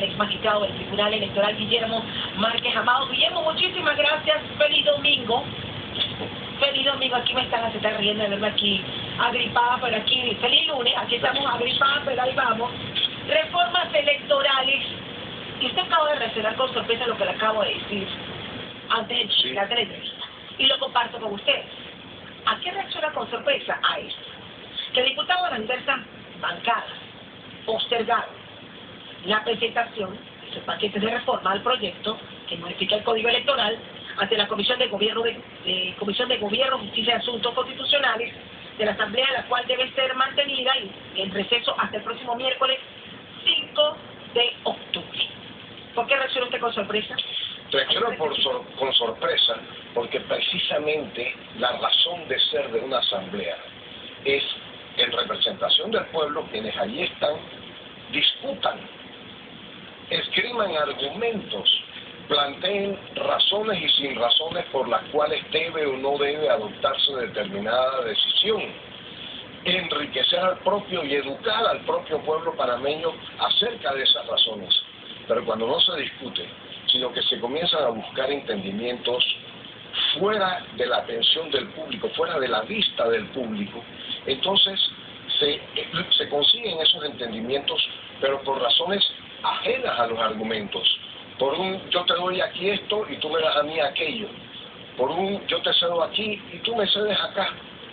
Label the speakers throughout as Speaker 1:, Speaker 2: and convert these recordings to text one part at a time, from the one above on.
Speaker 1: al ex magistrado del Tribunal Electoral, Guillermo Márquez Amado. Guillermo, muchísimas gracias. Feliz domingo. Feliz domingo. Aquí me están, se están riendo de verme aquí agripada, pero aquí, feliz lunes. Aquí estamos agripadas, pero ahí vamos. Reformas electorales. Y usted acaba de reaccionar con sorpresa a lo que le acabo de decir antes de llegar de la entrevista. Y lo comparto con ustedes. ¿A qué reacciona con sorpresa? A esto. Que diputados de las diversas bancadas postergaron la presentación de ese paquete de reforma al proyecto que modifica el Código Electoral ante la Comisión de Gobierno, Justicia y Asuntos Constitucionales de la Asamblea, la cual debe ser mantenida en receso hasta el próximo miércoles 5 de octubre. ¿Por qué reacciona usted con sorpresa?
Speaker 2: Reacciono con sorpresa porque precisamente la razón de ser de una asamblea es en representación del pueblo, quienes allí están discutan, escriban argumentos, planteen razones y sin razones por las cuales debe o no debe adoptarse determinada decisión, enriquecer al propio y educar al propio pueblo panameño acerca de esas razones. Pero cuando no se discute, sino que se comienzan a buscar entendimientos fuera de la atención del público, fuera de la vista del público, entonces se consiguen esos entendimientos, pero por razones ajenas a los argumentos. Por un yo te doy aquí esto y tú me das a mí aquello. Por un yo te cedo aquí y tú me cedes acá,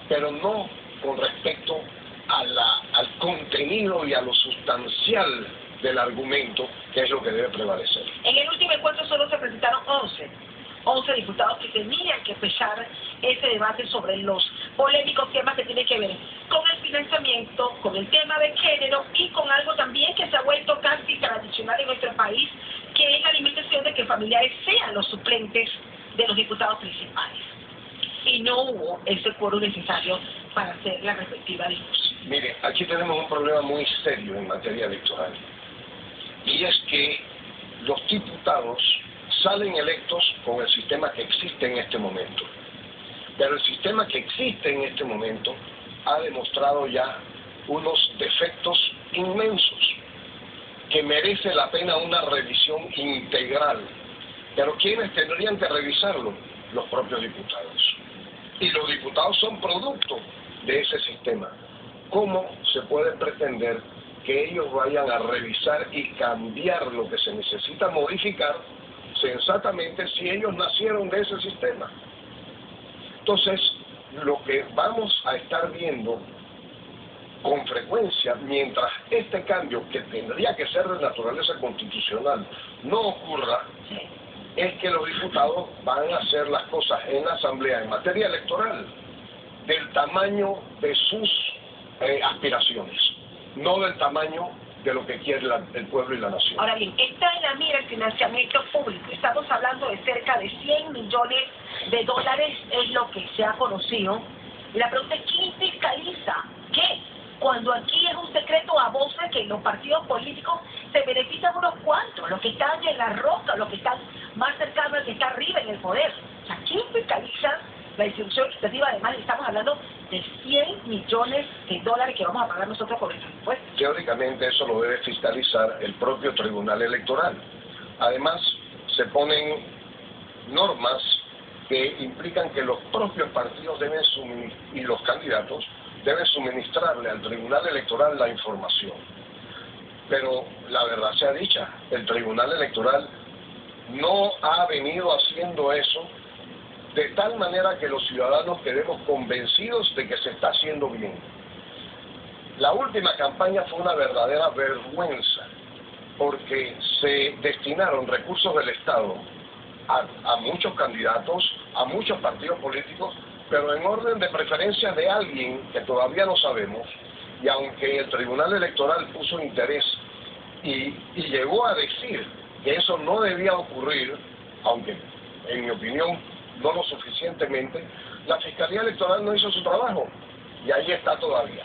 Speaker 2: pero no con respecto al contenido y a lo sustancial del argumento, que es lo que debe prevalecer.
Speaker 1: En el último encuentro solo se presentaron 11 diputados que tenían que empezar ese debate sobre los polémicos temas que tienen que ver con el financiamiento, con el tema de género y con algo también que se ha vuelto casi tradicional en nuestro país, que es la limitación de que familiares sean los suplentes de los diputados principales. Y no hubo ese quórum necesario para hacer la respectiva discusión.
Speaker 2: Mire, aquí tenemos un problema muy serio en materia electoral, y es que los diputados salen electos con el sistema que existe en este momento. Pero el sistema que existe en este momento ha demostrado ya unos defectos inmensos que merece la pena una revisión integral. Pero ¿quiénes tendrían que revisarlo? Los propios diputados. Y los diputados son producto de ese sistema. ¿Cómo se puede pretender que ellos vayan a revisar y cambiar lo que se necesita modificar sensatamente si ellos nacieron de ese sistema? Entonces, lo que vamos a estar viendo con frecuencia, mientras este cambio, que tendría que ser de naturaleza constitucional, no ocurra, es que los diputados van a hacer las cosas en la Asamblea en materia electoral del tamaño de sus aspiraciones, no del tamaño de lo que quiere el pueblo y la nación.
Speaker 1: Ahora bien, está en la mira el financiamiento público. Estamos hablando de cerca de 100 millones de dólares, es lo que se ha conocido. Y la pregunta es, ¿quién fiscaliza qué? Cuando aquí es un secreto a voces que los partidos políticos se benefician unos cuantos, los que están en la roca, los que están más cercanos al que está arriba en el poder. O sea, ¿quién fiscaliza la distribución equitativa? Además, estamos hablando de 100 millones de dólares que vamos a pagar nosotros por nuestros impuestos.
Speaker 2: Teóricamente eso lo debe fiscalizar el propio Tribunal Electoral. Además, se ponen normas que implican que los propios partidos deben y los candidatos deben suministrarle al Tribunal Electoral la información. Pero la verdad sea dicha, el Tribunal Electoral no ha venido haciendo eso de tal manera que los ciudadanos quedemos convencidos de que se está haciendo bien. La última campaña fue una verdadera vergüenza, porque se destinaron recursos del Estado a muchos candidatos, a muchos partidos políticos, pero en orden de preferencia de alguien que todavía no sabemos, y aunque el Tribunal Electoral puso interés y llegó a decir que eso no debía ocurrir, aunque en mi opinión no lo suficientemente, la Fiscalía Electoral no hizo su trabajo, y ahí está todavía.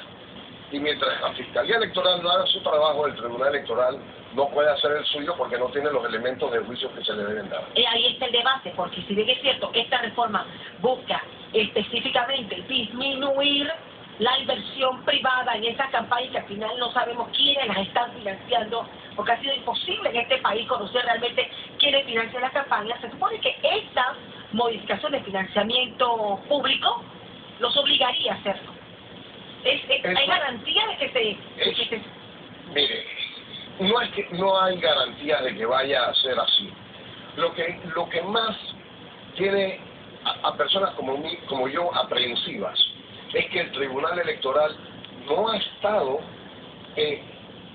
Speaker 2: Y mientras la Fiscalía Electoral no haga su trabajo, el Tribunal Electoral no puede hacer el suyo porque no tiene los elementos de juicio que se le deben dar.
Speaker 1: Ahí está el debate, porque si bien es cierto, esta reforma busca específicamente disminuir la inversión privada en esas campañas que al final no sabemos quiénes las están financiando, porque ha sido imposible en este país conocer realmente quiénes financian las campañas. Se supone que esta modificación de financiamiento público los obligaría a hacerlo. ¿Hay garantía de que se...
Speaker 2: Mire, no es que no hay garantía de que vaya a ser así. Lo que más tiene a personas como yo aprehensivas es que el Tribunal Electoral no ha estado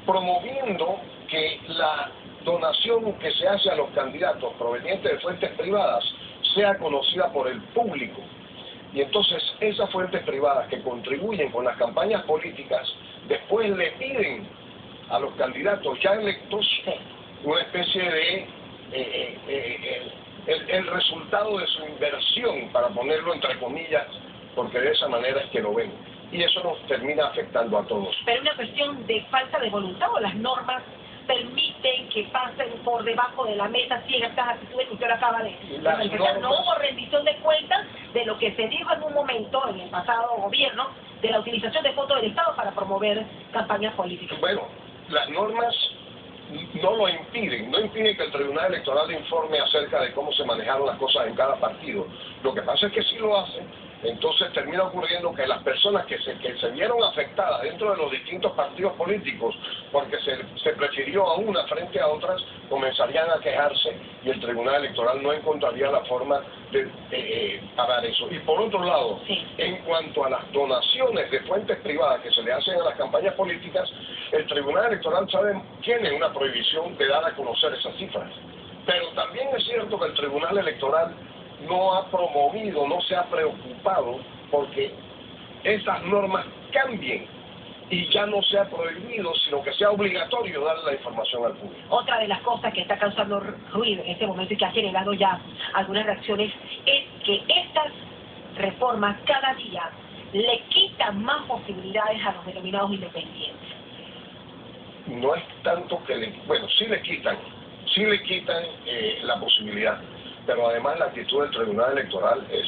Speaker 2: promoviendo que la donación que se hace a los candidatos provenientes de fuentes privadas sea conocida por el público. Y entonces esas fuentes privadas que contribuyen con las campañas políticas después le piden a los candidatos ya electos una especie de el resultado de su inversión, para ponerlo entre comillas, porque de esa manera es que lo ven. Y eso nos termina afectando a todos.
Speaker 1: Pero una cuestión de falta de voluntad, o las normas permiten que pasen por debajo de la mesa ciertas actitudes que usted acaba de manifestar. No hubo rendición de cuentas de lo que se dijo en un momento, en el pasado gobierno, de la utilización de fondos del Estado para promover campañas políticas.
Speaker 2: Bueno, las normas no lo impiden, no impiden que el Tribunal Electoral informe acerca de cómo se manejaron las cosas en cada partido. Lo que pasa es que si lo hacen, entonces termina ocurriendo que las personas que se vieron afectadas dentro de los distintos partidos políticos porque se prefirió a una frente a otras, comenzarían a quejarse y el Tribunal Electoral no encontraría la forma de parar eso. Y por otro lado, en cuanto a las donaciones de fuentes privadas que se le hacen a las campañas políticas, el Tribunal Electoral tiene una prohibición de dar a conocer esas cifras. Pero también es cierto que el Tribunal Electoral no ha promovido, no se ha preocupado porque esas normas cambien y ya no sea prohibido, sino que sea obligatorio darle la información al público.
Speaker 1: Otra de las cosas que está causando ruido en este momento y que ha generado ya algunas reacciones es que estas reformas cada día le quitan más posibilidades a los denominados independientes.
Speaker 2: No es tanto que sí le quitan la posibilidad, pero además la actitud del Tribunal Electoral es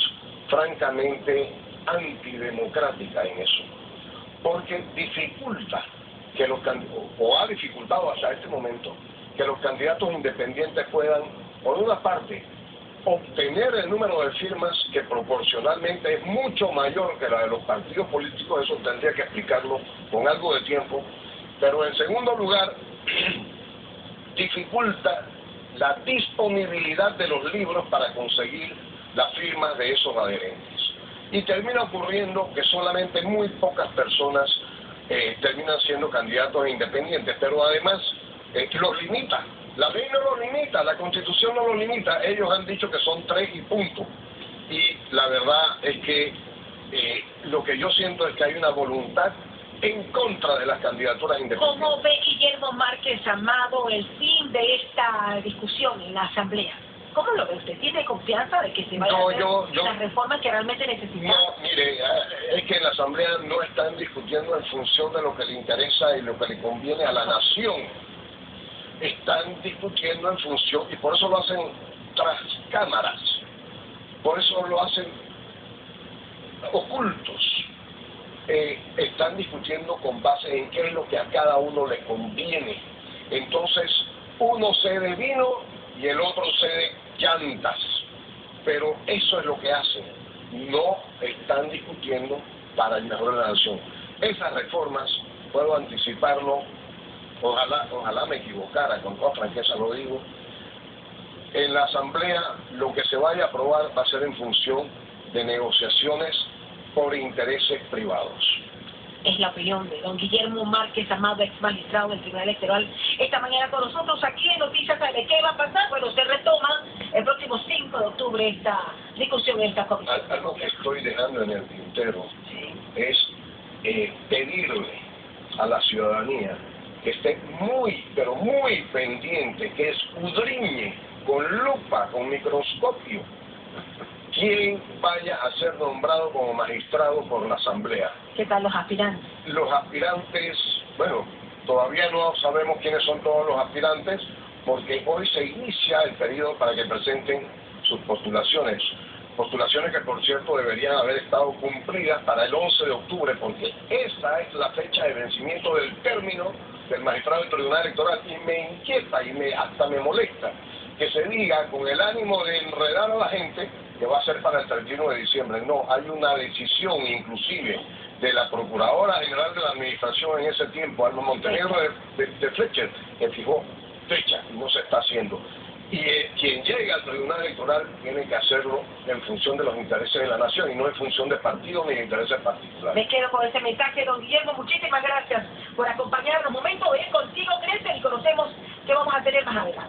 Speaker 2: francamente antidemocrática en eso, porque dificulta que o ha dificultado hasta este momento que los candidatos independientes puedan, por una parte, obtener el número de firmas que proporcionalmente es mucho mayor que la de los partidos políticos. Eso tendría que explicarlo con algo de tiempo, pero en segundo lugar dificulta la disponibilidad de los libros para conseguir las firmas de esos adherentes. Y termina ocurriendo que solamente muy pocas personas terminan siendo candidatos independientes, pero además los limita. La ley no lo limita, la Constitución no lo limita. Ellos han dicho que son 3 y punto. Y la verdad es que lo que yo siento es que hay una voluntad en contra de las candidaturas independientes.
Speaker 1: ¿Cómo ve Guillermo Márquez Amado el fin de esta discusión en la Asamblea? ¿Cómo lo ve usted? ¿Tiene confianza de que se vayan a hacer las reformas que realmente necesitamos?
Speaker 2: No, mire, es que en la Asamblea no están discutiendo en función de lo que le interesa y lo que le conviene a la nación. Están discutiendo en función, y por eso lo hacen tras cámaras, por eso lo hacen ocultos. Están discutiendo con base en qué es lo que a cada uno le conviene. Entonces, uno cede vino y el otro cede llantas. Pero eso es lo que hacen. No están discutiendo para el mejor de la nación. Esas reformas, puedo anticiparlo, ojalá me equivocara, con toda franqueza lo digo, en la Asamblea lo que se vaya a aprobar va a ser en función de negociaciones por intereses privados.
Speaker 1: Es la opinión de don Guillermo Márquez Amado, ex magistrado del Tribunal Electoral, esta mañana con nosotros aquí en Noticias AM. ¿Qué va a pasar? Bueno, se retoma el próximo 5 de octubre esta discusión en esta comisión.
Speaker 2: Algo que estoy dejando en el tintero es pedirle a la ciudadanía que esté muy, pero muy pendiente, que escudriñe con lupa, con microscopio, quién vaya a ser nombrado como magistrado por la Asamblea.
Speaker 1: ¿Qué tal los aspirantes?
Speaker 2: Los aspirantes, bueno, todavía no sabemos quiénes son todos los aspirantes, porque hoy se inicia el periodo para que presenten sus postulaciones. postulaciones que por cierto deberían haber estado cumplidas para el 11 de octubre, porque esa es la fecha de vencimiento del término del magistrado del Tribunal Electoral, y me inquieta y hasta me molesta que se diga con el ánimo de enredar a la gente que va a ser para el 31 de diciembre. No, hay una decisión inclusive de la Procuradora General de la Administración en ese tiempo, Alma Montenegro de Fletcher, que fijó fecha y no se está haciendo. Y quien llegue al Tribunal Electoral tiene que hacerlo en función de los intereses de la nación y no en función de partidos ni de intereses particulares.
Speaker 1: Me quedo con ese mensaje, don Guillermo. Muchísimas gracias por acompañarnos. Momento de ir contigo, Crece, y conocemos qué vamos a tener más adelante.